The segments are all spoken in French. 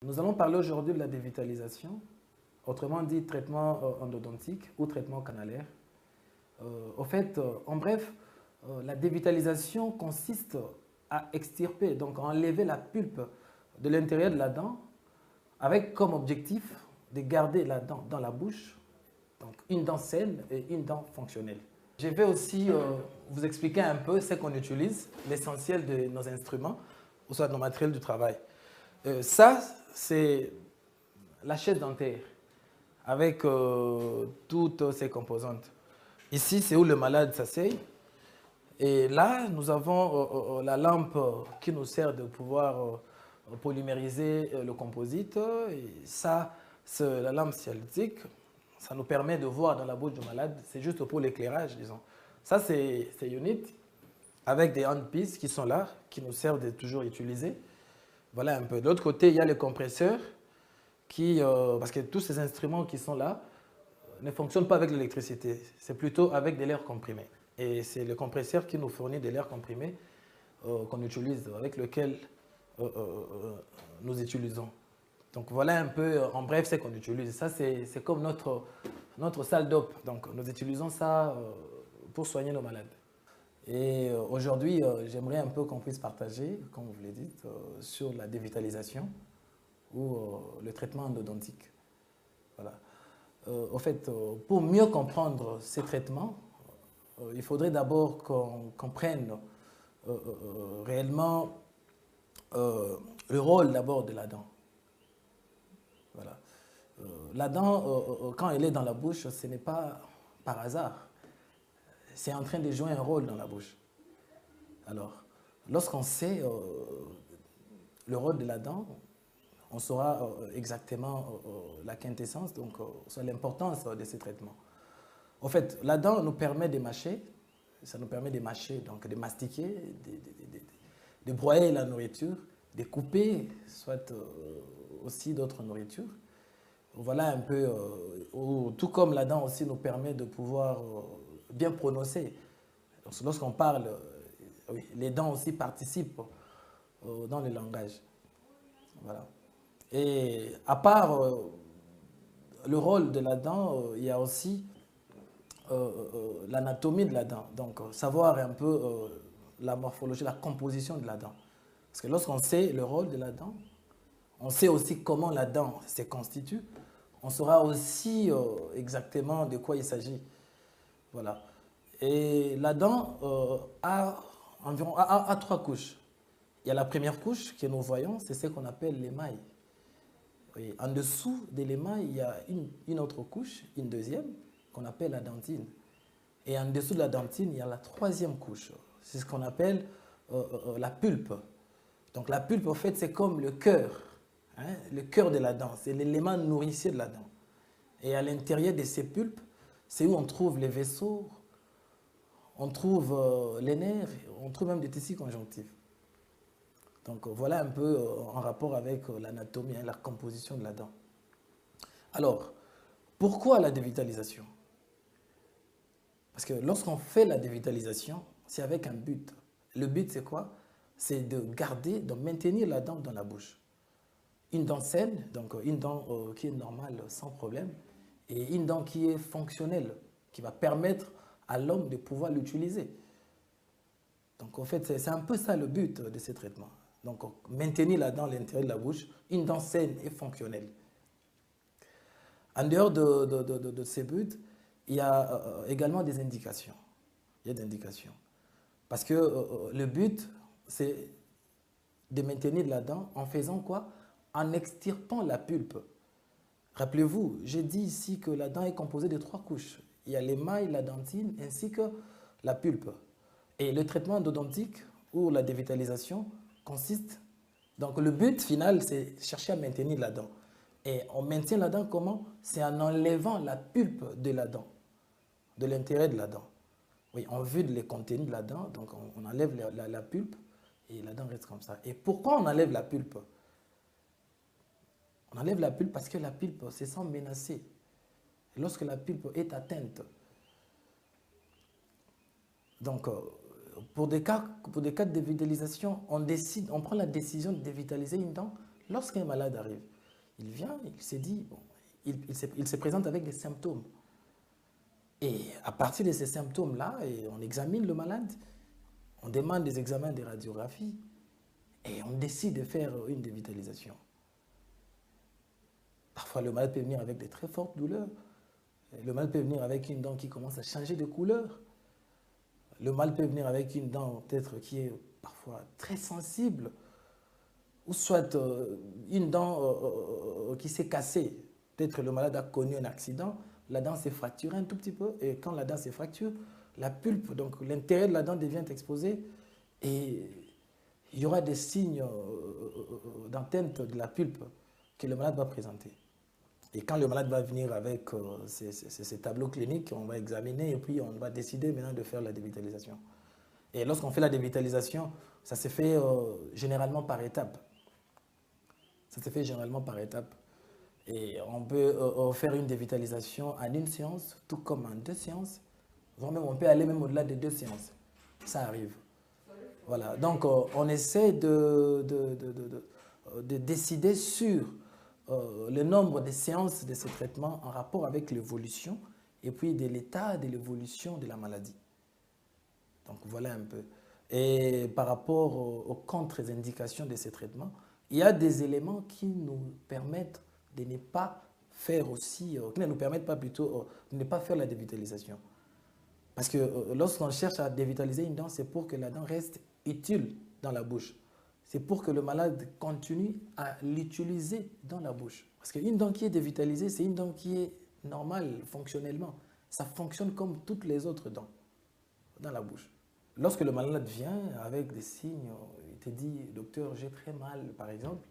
Nous allons parler aujourd'hui de la dévitalisation, autrement dit traitement endodontique ou traitement canalaire. En bref, la dévitalisation consiste à extirper, donc à enlever la pulpe de l'intérieur de la dent avec comme objectif de garder la dent dans la bouche, donc une dent saine et une dent fonctionnelle. Je vais aussi vous expliquer un peu ce qu'on utilise, l'essentiel de nos instruments, ou soit de nos matériels du travail. Ça, c'est la chaise dentaire avec toutes ses composantes. Ici, c'est où le malade s'assied. Et là, nous avons la lampe qui nous sert de pouvoir polymériser le composite. Et ça, c'est la lampe cialytique. Ça nous permet de voir dans la bouche du malade. C'est juste pour l'éclairage, disons. Ça, c'est unit avec des handpieces qui sont là, qui nous servent de toujours utiliser. Voilà un peu. De l'autre côté, il y a les compresseurs parce que tous ces instruments qui sont là ne fonctionnent pas avec l'électricité. C'est plutôt avec de l'air comprimé. Et c'est le compresseur qui nous fournit de l'air comprimé qu'on utilise, avec lequel nous utilisons. Donc voilà un peu, en bref, ce qu'on utilise. Ça, c'est comme notre salle d'op. Donc nous utilisons ça pour soigner nos malades. Et aujourd'hui, j'aimerais un peu qu'on puisse partager, comme vous l'avez dit, sur la dévitalisation ou le traitement endodontique. Voilà. Pour mieux comprendre ces traitements, il faudrait d'abord qu'on comprenne réellement le rôle d'abord de la dent. Voilà. La dent, quand elle est dans la bouche, ce n'est pas par hasard. C'est en train de jouer un rôle dans la bouche. Alors, lorsqu'on sait le rôle de la dent, on saura exactement la quintessence, donc sur l'importance de ces traitements. En fait, la dent nous permet de mâcher, ça nous permet de mâcher, donc de mastiquer, de broyer la nourriture, de couper, soit aussi d'autres nourritures. Voilà un peu, tout comme la dent aussi nous permet de pouvoir bien prononcer. Lorsqu'on parle, oui, les dents aussi participent dans le langage. Voilà. Et à part le rôle de la dent, il y a aussi l'anatomie de la dent. Donc, savoir un peu la morphologie, la composition de la dent. Parce que lorsqu'on sait le rôle de la dent, on sait aussi comment la dent se constitue, on saura aussi exactement de quoi il s'agit. Voilà. Et la dent a environ trois couches. Il y a la première couche que nous voyons, c'est ce qu'on appelle l'émail. Et en dessous de l'émail, il y a une autre couche, une deuxième, qu'on appelle la dentine. Et en dessous de la dentine, il y a la troisième couche. C'est ce qu'on appelle la pulpe. Donc la pulpe, en fait, c'est comme le cœur, hein, le cœur de la dent. C'est l'élément nourricier de la dent. Et à l'intérieur de ces pulpes, c'est où on trouve les vaisseaux, on trouve les nerfs, on trouve même des tissus conjonctifs. Donc voilà un peu en rapport avec l'anatomie, hein, la composition de la dent. Alors, pourquoi la dévitalisation? Parce que lorsqu'on fait la dévitalisation, c'est avec un but. Le but, c'est quoi? C'est de garder, de maintenir la dent dans la bouche. Une dent saine, donc une dent qui est normale, sans problème, et une dent qui est fonctionnelle, qui va permettre à l'homme de pouvoir l'utiliser. Donc en fait, c'est un peu ça le but de ces traitements. Donc maintenir la dent à l'intérieur de la bouche, une dent saine et fonctionnelle. En dehors de ces buts, il y a également des indications. Il y a des indications. Parce que le but, c'est de maintenir la dent en faisant quoi? En extirpant la pulpe. Rappelez-vous, j'ai dit ici que la dent est composée de trois couches. Il y a l'émail, la dentine, ainsi que la pulpe. Et le traitement endodontique ou la dévitalisation consiste... Donc le but final, c'est chercher à maintenir la dent. Et on maintient la dent comment? C'est en enlevant la pulpe de la dent, de l'intérieur de la dent. Oui, on vide les contenus de la dent, donc on enlève la pulpe et la dent reste comme ça. Et pourquoi on enlève la pulpe? On enlève la pulpe parce que la pulpe se sent menacée. Et lorsque la pulpe est atteinte, donc pour des cas de dévitalisation, on prend la décision de dévitaliser une dent lorsqu'un malade arrive. Il vient, il s'est dit, bon, il se présente avec des symptômes. Et à partir de ces symptômes-là, on examine le malade, on demande des examens de radiographie et on décide de faire une dévitalisation. Parfois, le malade peut venir avec de très fortes douleurs. Le malade peut venir avec une dent qui commence à changer de couleur. Le malade peut venir avec une dent peut-être qui est parfois très sensible, ou soit une dent qui s'est cassée. Peut-être le malade a connu un accident, la dent s'est fracturée un tout petit peu, et quand la dent se fracture, la pulpe, donc l'intérieur de la dent devient exposé, et il y aura des signes d'atteinte de la pulpe que le malade va présenter. Et quand le malade va venir avec ces tableaux cliniques, on va examiner et puis on va décider maintenant de faire la dévitalisation. Et lorsqu'on fait la dévitalisation, ça se fait généralement par étapes. Ça se fait généralement par étapes. Et on peut faire une dévitalisation en une séance, tout comme en 2 séances. Voire même, on peut aller même au-delà de 2 séances. Ça arrive. Voilà. Donc, on essaie de décider sur le nombre de séances de ce traitement en rapport avec l'évolution et puis de l'état de l'évolution de la maladie. Donc, voilà un peu. Et par rapport aux contre-indications de ces traitements, il y a des éléments qui nous permettent de ne pas faire aussi, qui ne nous permettent pas plutôt de ne pas faire la dévitalisation. Parce que lorsqu'on cherche à dévitaliser une dent, c'est pour que la dent reste utile dans la bouche. C'est pour que le malade continue à l'utiliser dans la bouche. Parce qu'une dent qui est dévitalisée, c'est une dent qui est normale fonctionnellement. Ça fonctionne comme toutes les autres dents dans la bouche. Lorsque le malade vient avec des signes, il te dit, docteur, j'ai très mal, par exemple.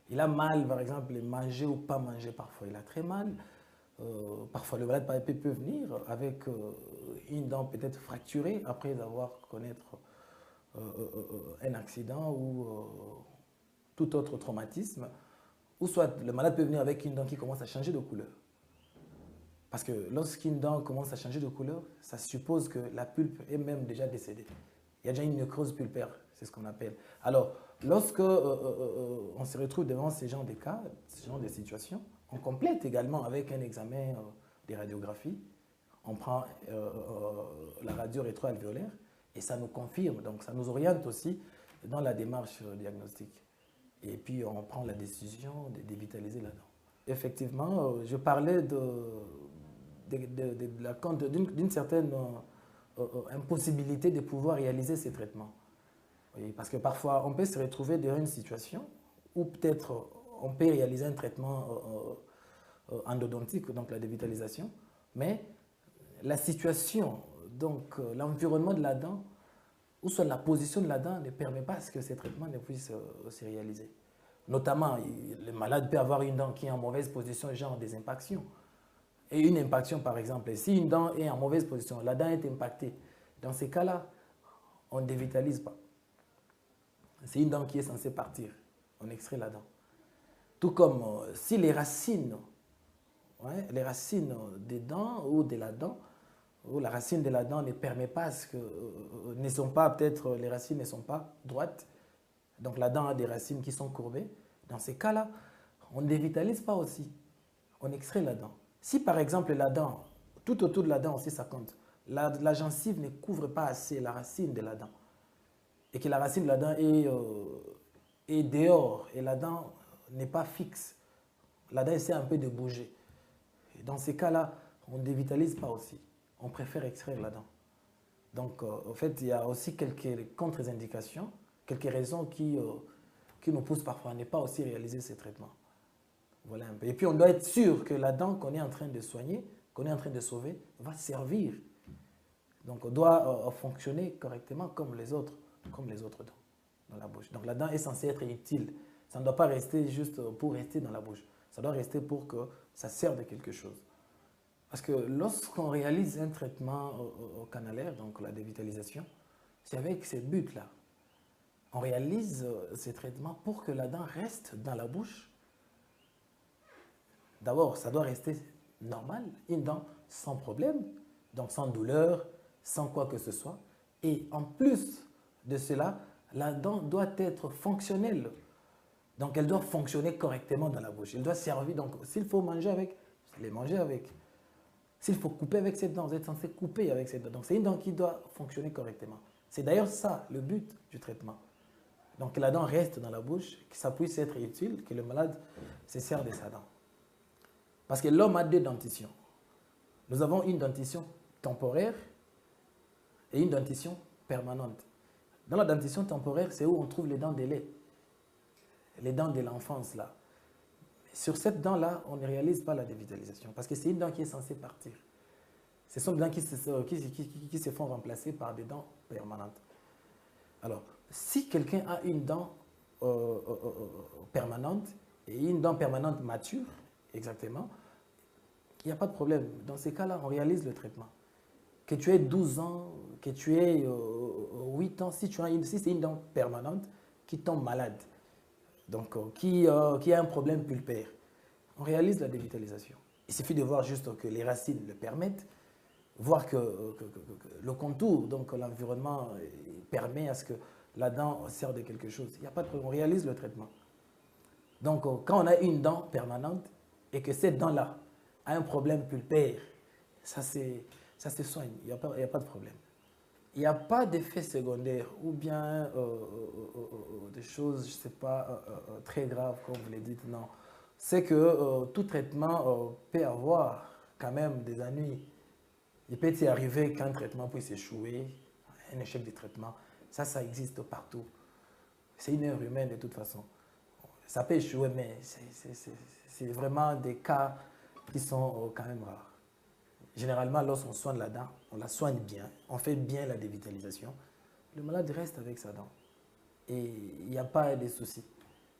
Il a mal, par exemple, manger ou pas manger parfois. Il a très mal. Parfois, le malade peut venir avec une dent peut-être fracturée après avoir connaître un accident ou tout autre traumatisme. Ou soit le malade peut venir avec une dent qui commence à changer de couleur. Parce que lorsqu'une dent commence à changer de couleur, ça suppose que la pulpe est même déjà décédée. Il y a déjà une nécrose pulpaire, c'est ce qu'on appelle. Alors, lorsque on se retrouve devant ce genre de cas, ce genre de situations, on complète également avec un examen de radiographie. On prend la radio rétroalvéolaire et ça nous confirme, donc ça nous oriente aussi dans la démarche diagnostique. Et puis on prend la décision de dévitaliser la dent. Effectivement, je parlais d'une certaine impossibilité de pouvoir réaliser ces traitements. Oui, parce que parfois, on peut se retrouver dans une situation où peut-être on peut réaliser un traitement endodontique, donc la dévitalisation, mais la situation, donc l'environnement de la dent, ou soit la position de la dent ne permet pas que ces traitements ne puissent se réaliser. Notamment, le malade peut avoir une dent qui est en mauvaise position, genre des impactions. Et une impaction, par exemple, si une dent est en mauvaise position, la dent est impactée, dans ces cas-là, on ne dévitalise pas. C'est une dent qui est censée partir, on extrait la dent. Tout comme si les racines des dents ou de la dent, ou la racine de la dent ne permet pas ne sont pas, peut-être les racines ne sont pas droites, donc la dent a des racines qui sont courbées, dans ces cas-là, on ne dévitalise pas aussi, on extrait la dent. Si par exemple la dent, tout autour de la dent aussi ça compte, la gencive ne couvre pas assez la racine de la dent, et que la racine de la dent est dehors, et la dent n'est pas fixe, la dent essaie un peu de bouger. Et dans ces cas-là, on ne dévitalise pas aussi, on préfère extraire la dent. Donc en fait, il y a aussi quelques contre-indications, quelques raisons qui nous poussent parfois à ne pas aussi réaliser ces traitements. Voilà un peu. Et puis on doit être sûr que la dent qu'on est en train de soigner, qu'on est en train de sauver, va servir. Donc on doit fonctionner correctement comme les autres dents dans la bouche. Donc la dent est censée être utile. Ça ne doit pas rester juste pour rester dans la bouche. Ça doit rester pour que ça serve de quelque chose. Parce que lorsqu'on réalise un traitement canalaire, donc la dévitalisation, c'est avec ces buts-là. On réalise ces traitements pour que la dent reste dans la bouche. D'abord, ça doit rester normal, une dent sans problème, donc sans douleur, sans quoi que ce soit. Et en plus de cela, la dent doit être fonctionnelle. Donc, elle doit fonctionner correctement dans la bouche. Elle doit servir. Donc, s'il faut manger avec, vous allez manger avec. S'il faut couper avec cette dent, vous êtes censé couper avec cette dent. Donc, c'est une dent qui doit fonctionner correctement. C'est d'ailleurs ça, le but du traitement. Donc, que la dent reste dans la bouche, que ça puisse être utile, que le malade se sert de sa dent. Parce que l'homme a deux dentitions. Nous avons une dentition temporaire et une dentition permanente. Dans la dentition temporaire, c'est où on trouve les dents de lait, les dents de l'enfance là. Sur cette dent-là, on ne réalise pas la dévitalisation parce que c'est une dent qui est censée partir. Ce sont des dents qui se font remplacer par des dents permanentes. Alors, si quelqu'un a une dent permanente et une dent permanente mature, exactement, il n'y a pas de problème. Dans ces cas-là, on réalise le traitement. Que tu aies 12 ans, que tu aies 8 ans, si c'est une dent permanente qui tombe malade, donc qui a un problème pulpaire, on réalise la dévitalisation. Il suffit de voir juste que les racines le permettent, voir que le contour, donc l'environnement permet à ce que la dent sert de quelque chose. Il n'y a pas de problème, on réalise le traitement. Donc quand on a une dent permanente et que cette dent-là a un problème pulpaire, ça se soigne, il n'y a pas de problème. Il n'y a pas d'effet secondaire ou bien des choses, je ne sais pas, très graves, comme vous le dites, non. C'est que tout traitement peut avoir quand même des ennuis. Il peut y arriver qu'un traitement puisse échouer, un échec de traitement. Ça existe partout. C'est une erreur humaine de toute façon. Ça peut échouer, mais c'est vraiment des cas qui sont quand même rares. Généralement, lorsqu'on soigne la dent, on la soigne bien, on fait bien la dévitalisation, le malade reste avec sa dent. Et il n'y a pas de soucis.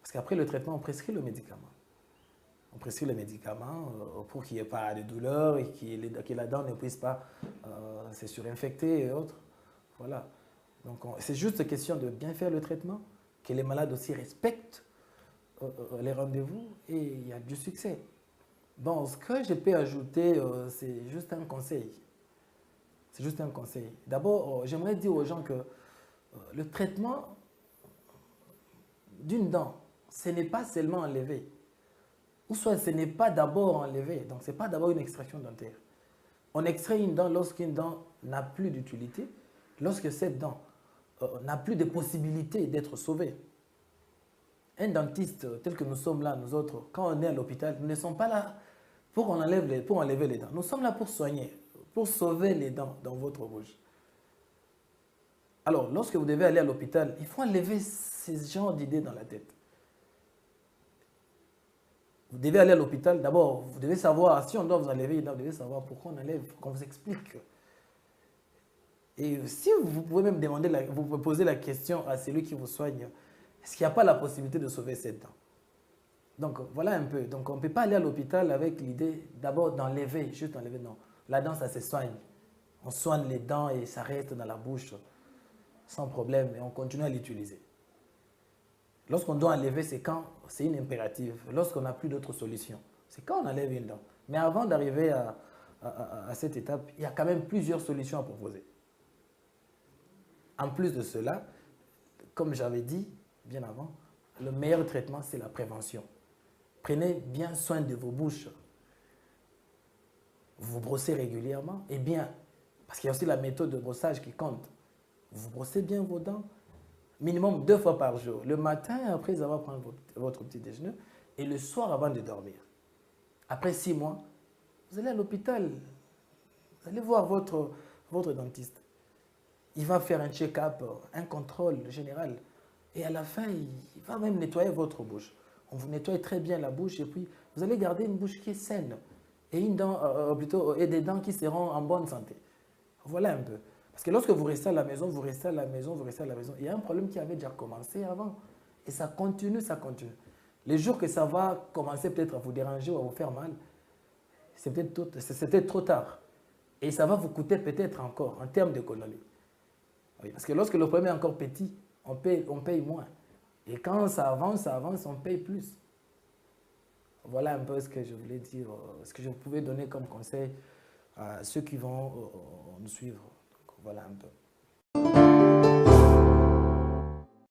Parce qu'après le traitement, on prescrit le médicament. On prescrit le médicament pour qu'il n'y ait pas de douleur et que la dent ne puisse pas se surinfecter et autres. Voilà. Donc, c'est juste question de bien faire le traitement, que les malades aussi respectent les rendez-vous et il y a du succès. Bon, ce que je peux ajouter, c'est juste un conseil. C'est juste un conseil. D'abord, j'aimerais dire aux gens que le traitement d'une dent, ce n'est pas seulement enlever. Ou soit ce n'est pas d'abord enlever. Donc, ce n'est pas d'abord une extraction dentaire. On extrait une dent lorsqu'une dent n'a plus d'utilité, lorsque cette dent n'a plus de possibilité d'être sauvée. Un dentiste tel que nous sommes là, nous autres, quand on est à l'hôpital, nous ne sommes pas là pour enlever les dents. Nous sommes là pour soigner, pour sauver les dents dans votre bouche. Alors, lorsque vous devez aller à l'hôpital, il faut enlever ces genres d'idées dans la tête. Vous devez aller à l'hôpital, d'abord, vous devez savoir, si on doit vous enlever les dents, vous devez savoir pourquoi on enlève, qu'on vous explique. Et si vous pouvez même demander, vous poser la question à celui qui vous soigne, est-ce qu'il n'y a pas la possibilité de sauver cette dent? Donc, voilà un peu. Donc, on ne peut pas aller à l'hôpital avec l'idée d'abord d'enlever, juste enlever, non. La dent, ça se soigne. On soigne les dents et ça reste dans la bouche sans problème et on continue à l'utiliser. Lorsqu'on doit enlever, c'est quand c'est une impérative. Lorsqu'on n'a plus d'autre solution, c'est quand on enlève une dent. Mais avant d'arriver à cette étape, il y a quand même plusieurs solutions à proposer. En plus de cela, comme j'avais dit bien avant, le meilleur traitement, c'est la prévention. Prenez bien soin de vos bouches. Vous vous brossez régulièrement et bien, parce qu'il y a aussi la méthode de brossage qui compte. Vous brossez bien vos dents, minimum 2 fois par jour. Le matin, après avoir pris votre petit déjeuner, et le soir avant de dormir. Après 6 mois, vous allez à l'hôpital. Vous allez voir votre dentiste. Il va faire un check-up, un contrôle général. Et à la fin, il va même nettoyer votre bouche. On vous nettoie très bien la bouche et puis vous allez garder une bouche qui est saine et, et des dents qui seront en bonne santé. Voilà un peu. Parce que lorsque vous restez à la maison, vous restez à la maison, vous restez à la maison, il y a un problème qui avait déjà commencé avant. Et ça continue, ça continue. Les jours que ça va commencer peut-être à vous déranger ou à vous faire mal, c'est peut-être trop tard. Et ça va vous coûter peut-être encore en termes d'économie. Oui, parce que lorsque le problème est encore petit, on paye moins. Et quand ça avance, on paye plus. Voilà un peu ce que je voulais dire, ce que je pouvais donner comme conseil à ceux qui vont nous suivre. Donc, voilà un peu.